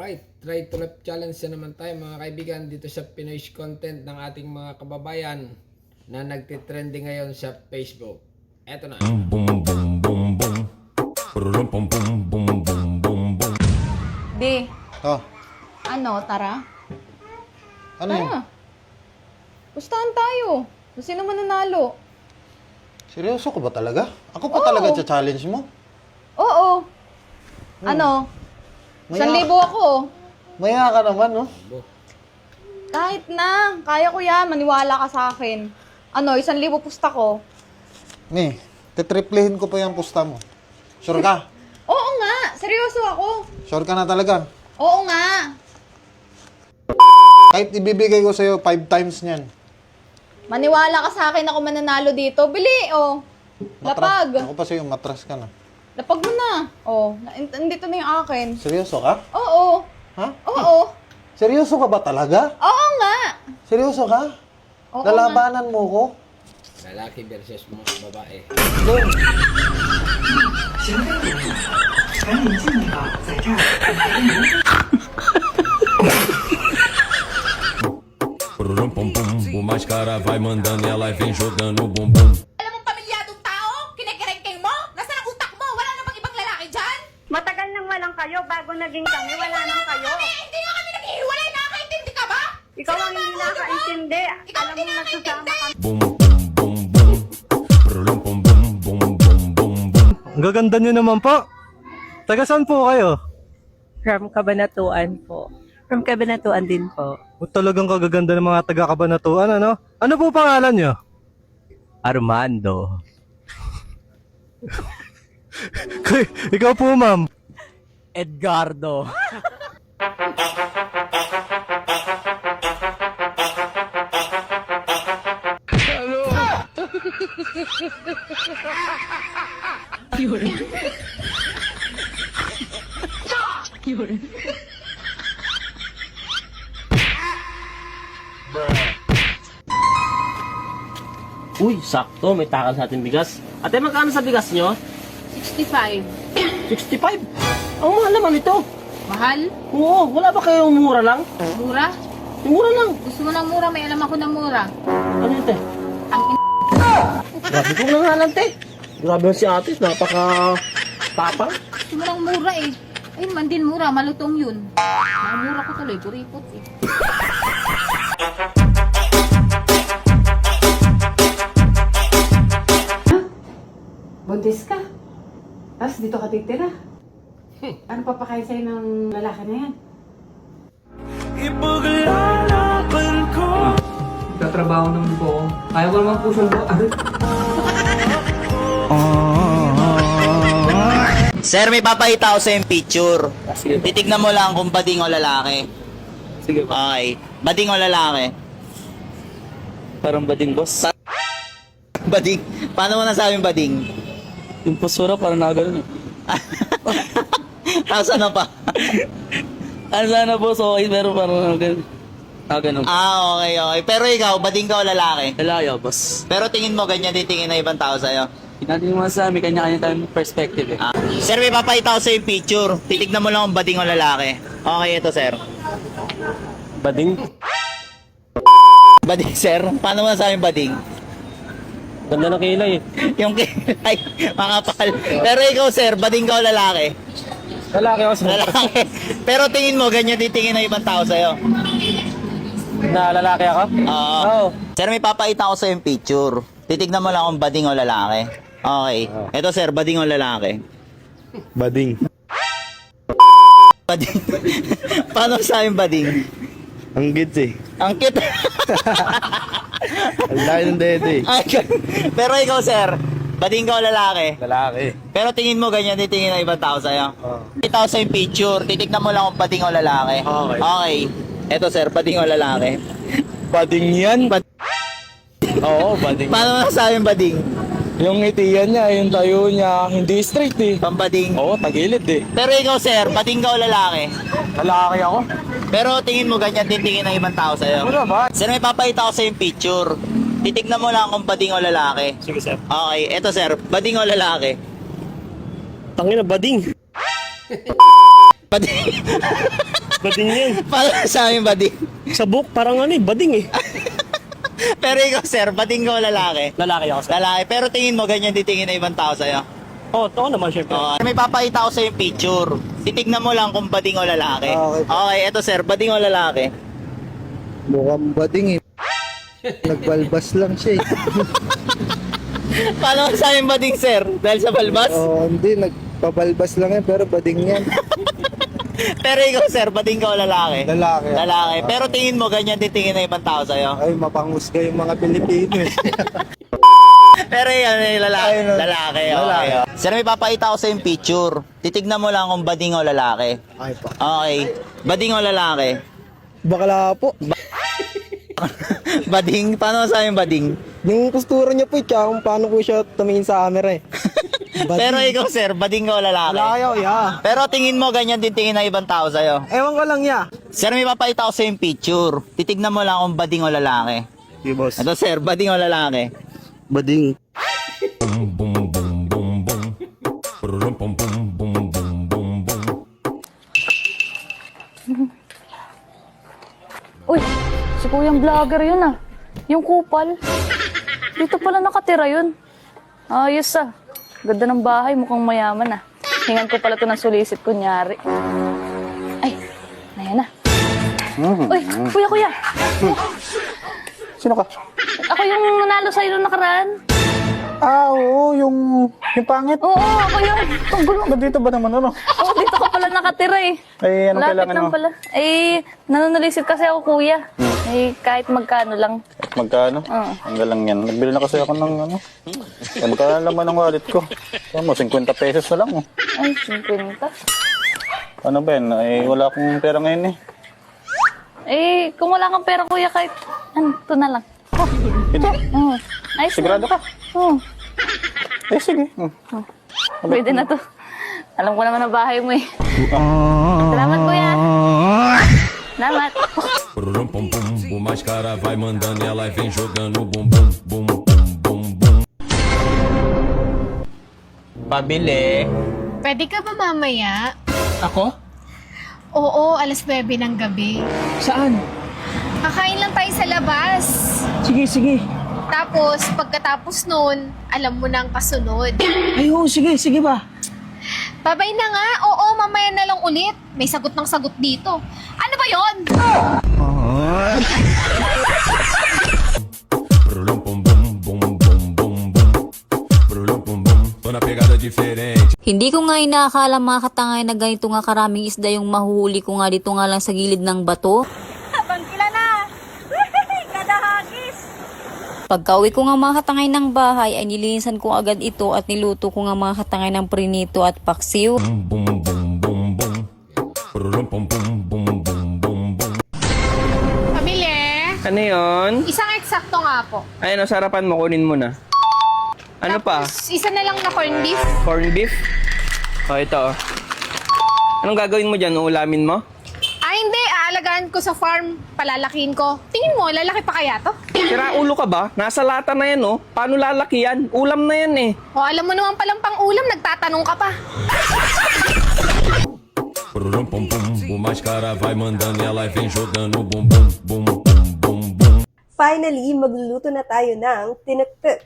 Alright, try to left challenge na naman tayo mga kaibigan dito sa Pinoy's content ng ating mga kababayan na nagtitrending ngayon sa Facebook. Eto na. Boom boom boom boom. Boom boom boom boom boom boom. Di, Oh, tara. ano yun? Tara. Pustahan tayo. Kung sino mananalo. Seryoso ka ba talaga? Ako pa Oo. talaga sa-challenge mo? Oo. Ano? Maya- 1,000 ako. Maya ka naman, no? Kahit na. Kaya ko yan. Maniwala ka sa akin. 1,000 pusta ko. Ni, titriplehin ko pa yung pusta mo. Sure ka? Oo nga. Seryoso ako. Sure ka na talaga? Oo nga. Kahit ibibigay ko sa'yo 5 times niyan. Maniwala ka sa akin ako mananalo dito. Bili, oh. Lapag. Ako pa sa'yo, matras ka na. Lapag mo na. Oh, nandito na yung akin. Seryoso ka? Oo. Ha? Oo. Seryoso ka ba talaga? Oo nga. Seryoso ka? Oo Lalabanan mo ko? Lalaki versus mga babae. Doon. Boom boom boom. O mais cara vai mandando e ela vem jogando bumbum. Alam mong pamilyadong tao? Kinikerengkeng mo? Nasaan ang utak mo? Wala na bang ibang lalaki dyan? Matagal nang walang kayo, bago naging kami, wala nang kayo. Hindi nga kami naghihiwalay. Nakakaintindi ka ba? Ikaw ang hindi nakaintindi. Ikaw Alam hindi mo nagsasama nakaintindi. kami. Boom boom boom boom. Boom boom boom boom boom boom boom. Ang gaganda nyo naman po. Taga saan po kayo? From Cabanatuan po. From Cabanatuan din po. O, talagang kagaganda ng mga taga Kabanatuan, ano? Ano po pangalan nyo? Armando. Ikaw po, ma'am. Edgardo. Uy, sakto. May takal sa ating bigas. Ate, magkano sa bigas nyo? 65. 65? Ang mahal naman ito. Mahal? Oo, wala ba kayong mura lang? Mura? Yung mura lang. Gusto mo ng mura? May alam ako ng mura. Ano yun, te? Ang Grabe kong nangalan, te. Grabe si ate. Napaka-tapang. gusto mo ng mura eh. Ayun man din mura. Malutong yun. Mga mura ko tuloy. Kuripot eh. Buntis ka? Tapos dito ka titira? Ano papakain sa'yo ng lalaki na yan? Tatrabaho ng buko. Kaya ko naman po siyang buko. Sir, may papakita ako sa yung picture. Titignan mo lang kung bading o lalaki. Sige ba? Okay. Bading o lalaki? Parang bading, boss. Bading. Paano mo nasabing bading? Yung postura parang nakagano. Tapos ano pa? Ano sana, boss? Okay, pero parang nakagano. Nakagano. Okay. Pero ikaw, bading ka o lalaki? Lalaki, boss. Pero tingin mo ganyan titingin na ibang tao sa'yo. Hindi naman sa amin, kanya-kanya tayong perspective eh. Sir, may papakita ko sa yung picture. Titignan mo lang kung bading o lalaki. Okay, ito sir. Bading? Bading, sir? Paano mo nasabing bading? Ganda ng kilay eh. Yung kilay, makapal. Pero ikaw, sir, bading ka o lalaki? Lalaki ako sa Lalaki. Pero tingin mo, ganyan titingin na ibang tao sa'yo. na lalaki ako? Oo. Sir, may papakita ko sa yung picture. Titignan mo lang kung bading o lalaki. Okay. Ito, sir, bading o lalaki? Bading. Bading. Paano sa yung bading? Ang gits eh. Ang cute. Ang laki ng dede eh. Pero ikaw, sir, bading ka o lalaki? Lalaki. Pero tingin mo ganyan titingin ng ibang tao sa'yo? Kita ko sa yung picture. Titignan mo lang kung bading o lalaki. Okay. Okay. Ito, sir, bading o lalaki? Bading yan? Oo, bading. Paano masasabing bading? Yung itiyan niya, yung tayo niya, hindi straight eh. Pambading. Oo, tagilid eh. Pero ikaw, sir, bading ka o lalaki? Lalaki ako. Pero tingin mo ganyan titingin ng ibang tao sa'yo? Wala ba? Sir, may papakita ko sa yung picture. Titignan mo lang kung bading o lalaki. Sige, sir. Okay, eto sir, bading o lalaki? Tangina, bading. Bading. Bading yan. Paano sa amin bading? Sa book, parang ano eh, bading eh. Pero ikaw, sir, bading ka o lalaki? Lalaki ako, sir. Lalaki. Pero tingin mo, ganyan titingin na ibang tao sa'yo? Oo, totoo naman, syempre. May papakita ko sa'yo yung picture. Titignan mo lang kung bading o lalaki. Okay, eto sir, bading o lalaki? Mukhang bading eh. Nagbalbas lang siya eh. Paano sa amin bading, sir? Dahil sa balbas? Hindi, nagpabalbas lang yan, pero bading yan. Pero ikaw, sir, bading ka o lalaki? Lalaki. Lalaki. Pero tingin mo, ganyan titingin na ibang tao sa'yo? Ay, mapanghusga yung mga Pilipino eh. Pero yan, lalaki. Lalaki, okay. Sir, may papakita ko sa yung picture. Titignan mo lang kung bading o lalaki. Ay pa. Okay. Bading o lalaki? Bakla po. Bading? Paano sa yung bading? Yung kustura niya po, tsaka kung paano po siya tumingin sa camera eh. Pero ikaw, sir, bading ka o lalaki? Yeah. Pero tingin mo, ganyan din tingin ng ibang tao sa'yo? Ewan ko lang ya. Sir, may papakita ko sa yung picture. Titignan mo lang kung bading o lalaki. Okay, boss. Ito, sir, bading o lalaki? Bading. Boom boom boom boom boom. Pururum pum pum boom boom boom boom. Uy, si kuyang vlogger yun ah. Yung kupal. Dito pala nakatira yun. Ayos ah. Ganda ng bahay, mukhang mayaman ah. Hingan ko pala to ng sulisit kunyari. Ay, ayan na. Uy, kuya. Sino ka? Ako yung nanalo sa'yo nung nakaraan. Oo, yung pangit. Oo, ako yun. Ang gulo. Dito ba naman ano? Oo, dito ka pala nakatira eh. Ay, anong Lapit kailangan lang mo? pala. Eh, nanunalisit kasi ako kuya. Eh, kahit magkano lang. Magkano? Oo. Ang galang yan. Nagbili na kasi ako ng ano. Eh, magkano naman ang wallet ko? Ano mo, 50 pesos na lang. Oh. Ay, 50. Ano ba yan? Eh, wala akong pera ngayon eh. Eh, kung wala kang pera kuya, kahit ano, ito na lang. Ito? Oo. Ayos Sigurado na. ka? Oo. Eh, sige. Pwede na to. Alam ko naman ang bahay mo eh. Salamat kuya. Salamat. Pururum pum pum. O mais cara vai mandando e ela vem jogando bum bum bum bum bum bum. Pabili. Pwede ka ba mamaya? Ako? Oo, alas 9 ng gabi. Saan? Kakain lang tayo sa labas. Sige. Tapos, pagkatapos nun, alam mo na ang kasunod. Ay, oo, sige ba? Babay na nga. Oo, mamaya na lang ulit. May sagot ng sagot dito. Ano ba yon? Pururum pum bum bum bum bum bum. Pururum pum bum. Tô na pegada diferente. Hindi ko nga inaakala mga katangay na ganito nga karaming isda yung mahuhuli ko nga dito nga lang sa gilid ng bato. Pangkila na! Kadahagis! Pagka-uwi ko nga mga katangay ng bahay ay nilinisan ko agad ito at niluto ko nga mga katangay ng prinito at paksiw. Bum bum bum bum bum. Pururum pum pum bum bum bum bum. Pamilya, Ano yun? isang eksakto nga po. Ayun, sarapan mo, kunin mo na. Ano pa? Tapos, isa na lang na corned beef. Corn beef? O, ito. Anong gagawin mo dyan? Uulamin mo? Hindi. Aalagaan ko sa farm. Palalakihin ko. Tingin mo, lalaki pa kaya to? Sira ulo ka ba? Nasa lata na yan, oh. Paano lalaki yan? Ulam na yan, eh. O, alam mo naman palang pang ulam, nagtatanong ka pa. Pururum pum pum. O mais cara vai mandando e ela vem jogando bum bum bum bum bum bum. Finally, magluluto na tayo ng tinaktak.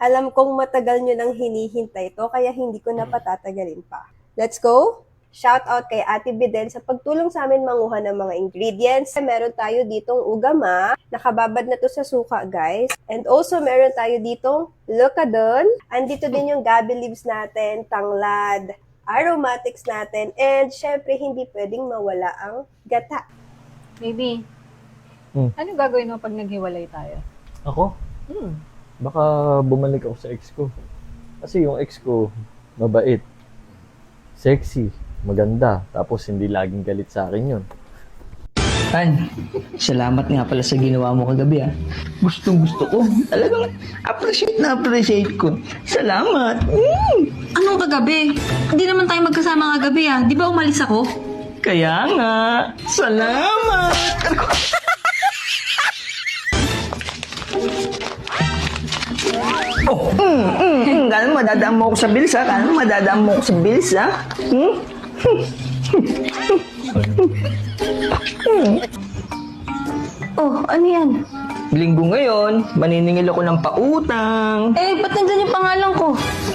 Alam kong matagal nyo nang hinihintay ito, kaya hindi ko na patatagalin pa. Let's go! Shout out kay Ate Bidel sa pagtulong sa amin manguha ng mga ingredients. Meron tayo ditong ugama, nakababad na to sa suka guys. And also meron tayo ditong lokadon. Andito din yung gabi leaves natin, tanglad, aromatics natin, and syempre hindi pwedeng mawala ang gata. Baby, anong gagawin mo pag naghiwalay tayo? Ako? Baka bumalik ako sa ex ko. Kasi yung ex ko, mabait, sexy, maganda, tapos hindi laging galit sa akin yun. Tan, salamat nga pala sa ginawa mo kagabi ah. Gustong gusto ko. Talagang appreciate ko. Salamat. Anong kagabi? Hindi naman tayo magkasama kagabi ah. Di ba umalis ako? Kaya nga. Salamat. Kala madadaan mo ako sa bills ha? Kala madadaan mo ako sa bills ha? Oh, ano yan? Linggo ngayon, maniningil ako ng pautang. Eh, ba't nandyan yung pangalan ko?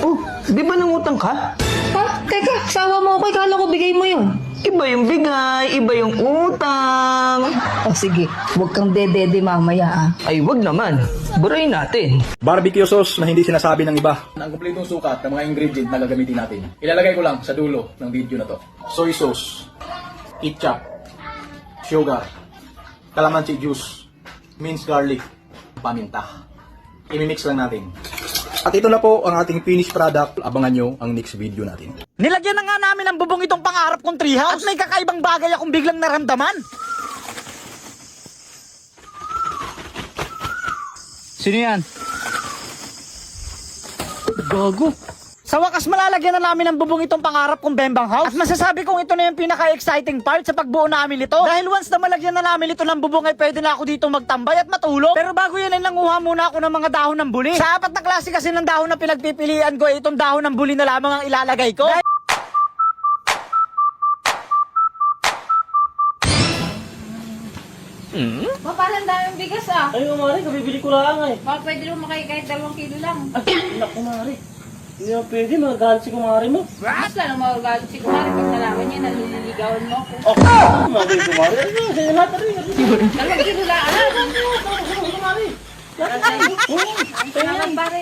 Oh, di ba nangutang ka? Ha? Teka, sawa mo ako. Ikala ko bigay mo yun. Iba yung bigay, iba yung utang. Oh, sige. Huwag kang dede mamaya, ah. Ay, wag naman. Burayin natin. Barbecue sauce na hindi sinasabi ng iba. Ang kumpletong sukat ng mga ingredient na gagamitin natin. Ilalagay ko lang sa dulo ng video na to. Soy sauce, ketchup, sugar, calamansi juice, minced garlic, paminta. Imimix lang natin. At ito na po ang ating finished product. Abangan nyo ang next video natin. Nilagyan na nga namin ng bubong itong pangarap kong treehouse. At may kakaibang bagay akong biglang naramdaman. Sino yan? Gago. Sa wakas malalagyan na namin ng bubong itong pangarap kong Bembang House. At masasabi kong ito na yung pinaka-exciting part sa pagbuo namin ito. Dahil once na malagyan na namin ito ng bubong ay pwede na ako dito magtambay at matulog. Pero bago yan ay nanguha muna ako ng mga dahon ng buli. Sa apat na klase kasi ng dahon na pinagpipilian ko ay itong dahon ng buli na lamang ang ilalagay ko. Ma, parang daming bigas ah. Ay, Mari, kabibili ko lang eh. Ma, pwede lumaki kahit 2 kilo lang. Ay, naku, Mari. Hindi naman pwede, magagalit si Kumari mo. Mas lang magalit si Kumari pag nalaman niya na nililigawan mo ako. Mari, Kumari. Ano, sa'yo lahat na rin. 2 kilo lang. Kumari. Salamat pare.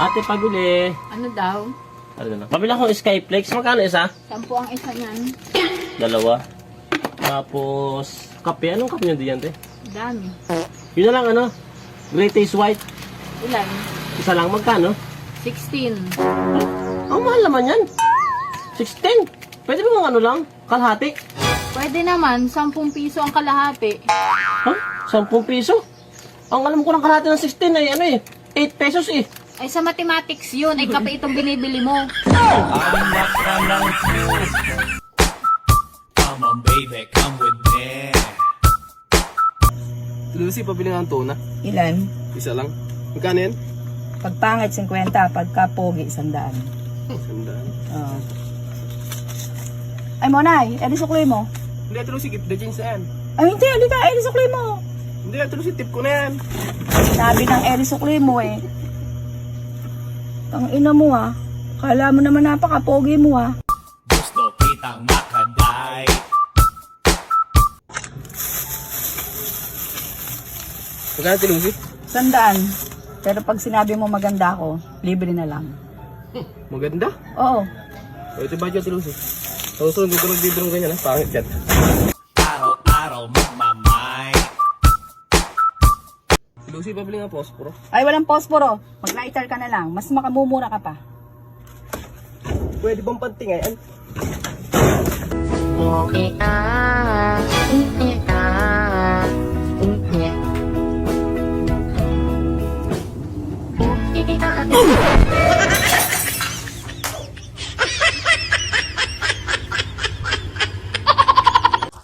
Ate, pabili. Ano daw? Ano na? Pabili akong Skyflex. Magkano isa? 10 ang isa niyan. 2. Tapos, kape. Anong kape nyo diyan, te? Dami. Yun na lang, ano? Great Taste White. Ilan? Isa lang. Magkano? 16. Ang mahal naman yan. 16. Pwede ba mga ano lang? Kalahati? Pwede naman, 10 piso ang kalahati. Ha? 10 piso? Ang alam ko ng kalahati ng 16 ay ano eh. 8 pesos eh. Ay sa mathematics yun, ay kape itong binibili mo. Come on baby, come with me. Lucy, pabili nga ang tuna. Ilan? Isa lang. Magkano yan? Pag pangit, 50. Pagka pogi, 100. Sandaan. Oo. Ay, Monay, edi sukli mo. Hindi, ito Lucy, gift the jeans na yan. Ay, hindi, hindi ka, edi sukli mo. Hindi, ito Lucy, tip ko na yan. Sabi ng edi sukli mo eh. Ang ina mo ah. Kala mo naman napaka-pogi mo ah. Gusto kitang makaday. Magkano ito Lucy? 100. Pero pag sinabi mo maganda ako, libre na lang. Maganda? Oo. O, ito ba dyan ito Lucy? Susunod ko nagbibirong ganyan ha? Pangit yan. Araw-araw magmamay. Lucy, pabili nga posporo. Ay, walang posporo. Mag-lighter ka na lang. Mas makamumura ka pa. Pwede bang pantingayan?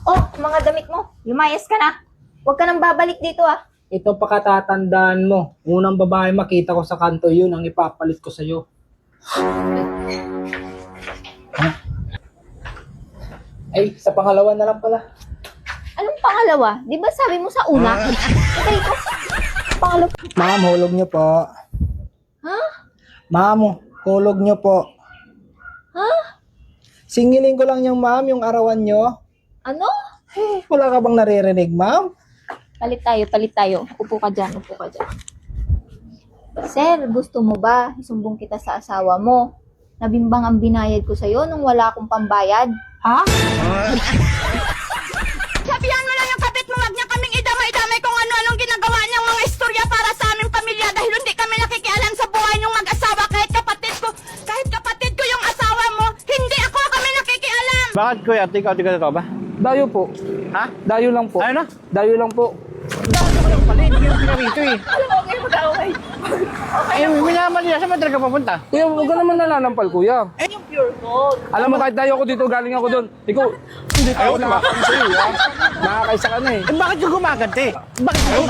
Oh, mga damit mo. Lumayas ka na. Huwag ka nang babalik dito ah. Ito pakatatandaan mo. Unang babae makita ko sa kanto, yun ang ipapalit ko sa'yo. Ay, sa pangalawa na lang pala. Anong pangalawa? Di ba sabi mo sa una? Ito ito. Pangalawa. Ma'am, hulog niyo po. Ha? Ma'am, hulog niyo po. Ha? Singilin ko lang yung ma'am, yung arawan niyo. Ano? Wala ka bang naririnig, ma'am? Palit tayo. Upo ka dyan. Sir, gusto mo ba isumbong kita sa asawa mo? Nabimbang ang binayad ko sa'yo nung wala akong pambayad. Ha? Sabihan mo lang yung kapit mo, wag niya kaming idamay-damay kung ano-anong ginagawa niyang mga istorya para sa aming pamilya dahil hindi kami nakikialam sa buhay niyong mag-asawa kahit kapatid ko yung asawa mo, hindi ako kami nakikialam. Bakit kuya? Ikaw to ba? Dayo po. Ha? Dayo lang po. Ano? Dayo lang po. Dayo ka lang pala, hindi ka pinarito eh. Okay, mag-away. Ay, minamali na, saan ba talaga papunta? Kuya, huwag ka naman nananampal, kuya. Eh, yung pure gold. Alam mo, kahit dayo ako dito, galing ako doon. Ikaw, hindi pa ako nakakain sa'yo, ha? Nakakaisa ka na eh. Eh, bakit yung gumaganti? Bakit yung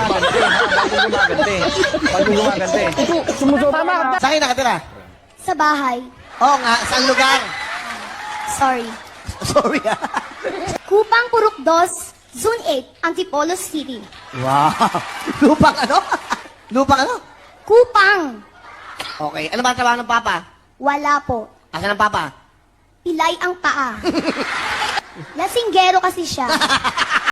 gumaganti? Ikaw, sumusobra ka na. Saan kayo nakatira? Sa bahay. Oo nga, saan lugar? Sorry. Sorry ah. Kupang Purok 2, Zone 8, Antipolo City. Wow. Lupang ano? Lupang ano? Kupang. Okay. Ano ba ang trabaho ng papa? Wala po. Asan ang papa? Pilay ang paa. Lasinggero kasi siya.